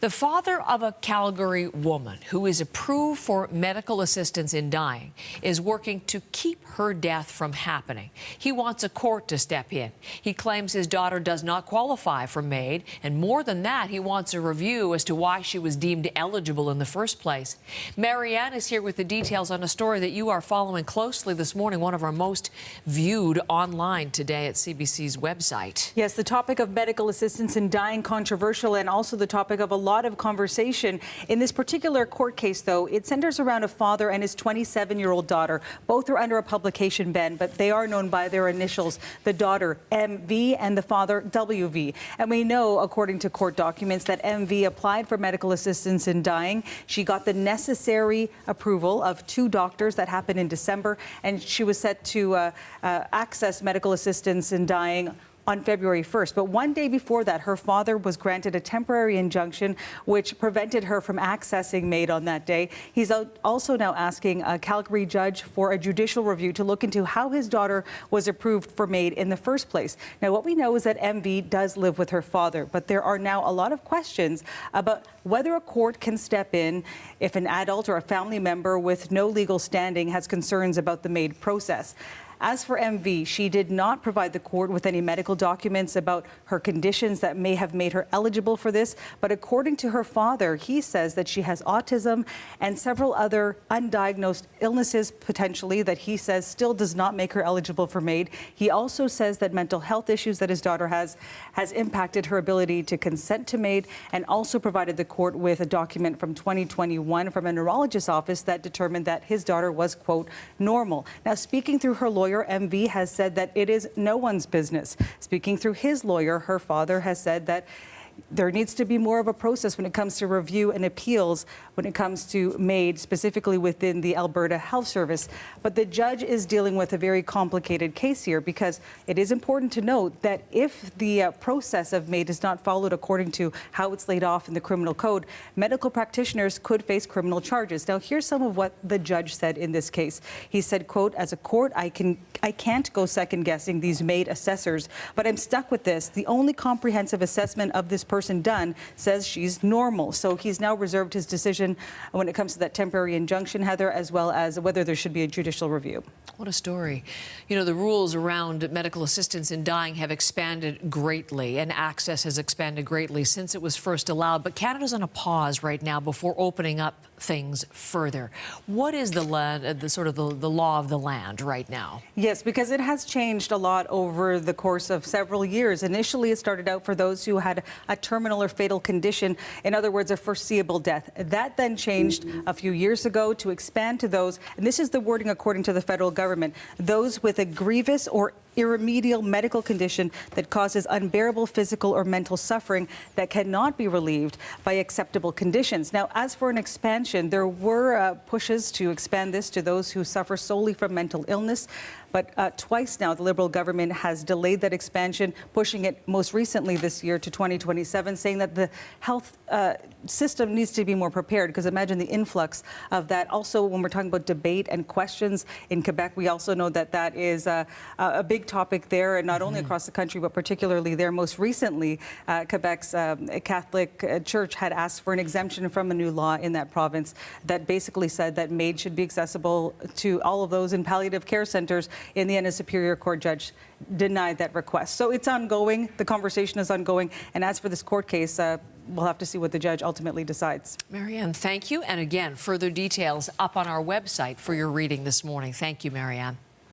The father of a Calgary woman who is approved for medical assistance in dying is working to keep her death from happening. He wants a court to step in. He claims his daughter does not qualify for MAID, and more than that, he wants a review as to why she was deemed eligible in the first place. Marianne is here with the details on a story that you are following closely this morning, one of our most viewed online today at CBC's website. Yes, the topic of medical assistance in dying controversial, and also the topic of a lot of conversation. In this particular court case, though, it centers around a father and his 27-year-old daughter. Both are under a publication ban, but they are known by their initials, the daughter MV and the father WV. And we know, according to court documents, that MV applied for medical assistance in dying. She got the necessary approval of 2 doctors. That happened in December, and she was set to access medical assistance in dying on February 1st. But one day before that, her father was granted a temporary injunction which prevented her from accessing MAID on that day. He's also now asking a Calgary judge for a judicial review to look into how his daughter was approved for MAID in the first place. Now, what we know is that MV does live with her father, but there are now a lot of questions about whether a court can step in if an adult or a family member with no legal standing has concerns about the MAID process. As for MV, she did not provide the court with any medical documents about her conditions that may have made her eligible for this. But according to her father, he says that she has autism and several other undiagnosed illnesses, potentially, that he says still does not make her eligible for MAID. He also says that mental health issues that his daughter has impacted her ability to consent to MAID, and also provided the court with a document from 2021 from a neurologist's office that determined that his daughter was, quote, normal. Now, speaking through her lawyer, MV has said that it is no one's business. Speaking through his lawyer, her father has said that there needs to be more of a process when it comes to review and appeals when it comes to MAID, specifically within the Alberta Health Service. But the judge is dealing with a very complicated case here, because it is important to note that if the process of MAID is not followed according to how it's laid off in the criminal code, medical practitioners could face criminal charges. Now, here's some of what the judge said in this case. He said, quote, as a court, I can't go second guessing these MAID assessors, but I'm stuck with this. The only comprehensive assessment of this person done says she's normal. So he's now reserved his decision when it comes to that temporary injunction, Heather, as well as whether there should be a judicial review. What a story. You know, the rules around medical assistance in dying have expanded greatly, and access has expanded greatly since it was first allowed. But Canada's on a pause right now before opening up things further. What is the law of the land right now? Yes, because it has changed a lot over the course of several years. Initially, it started out for those who had a terminal or fatal condition, in other words, a foreseeable death. That then changed a few years ago to expand to those, and this is the wording according to the federal government, those with a grievous or irremediable medical condition that causes unbearable physical or mental suffering that cannot be relieved by acceptable conditions. Now, as for an expansion, there were pushes to expand this to those who suffer solely from mental illness. But twice now, the Liberal government has delayed that expansion, pushing it most recently this year to 2027, saying that the health system needs to be more prepared, because imagine the influx of that. Also, when we're talking about debate and questions in Quebec, we also know that that is a big topic there, and not only across the country, but particularly there. Most recently, Quebec's Catholic Church had asked for an exemption from a new law in that province that basically said that MAID should be accessible to all of those in palliative care centres. In the end, a Superior Court judge denied that request. So it's ongoing. The conversation is ongoing. And as for this court case, we'll have to see what the judge ultimately decides. Marianne, thank you. And again, further details up on our website for your reading this morning. Thank you, Marianne.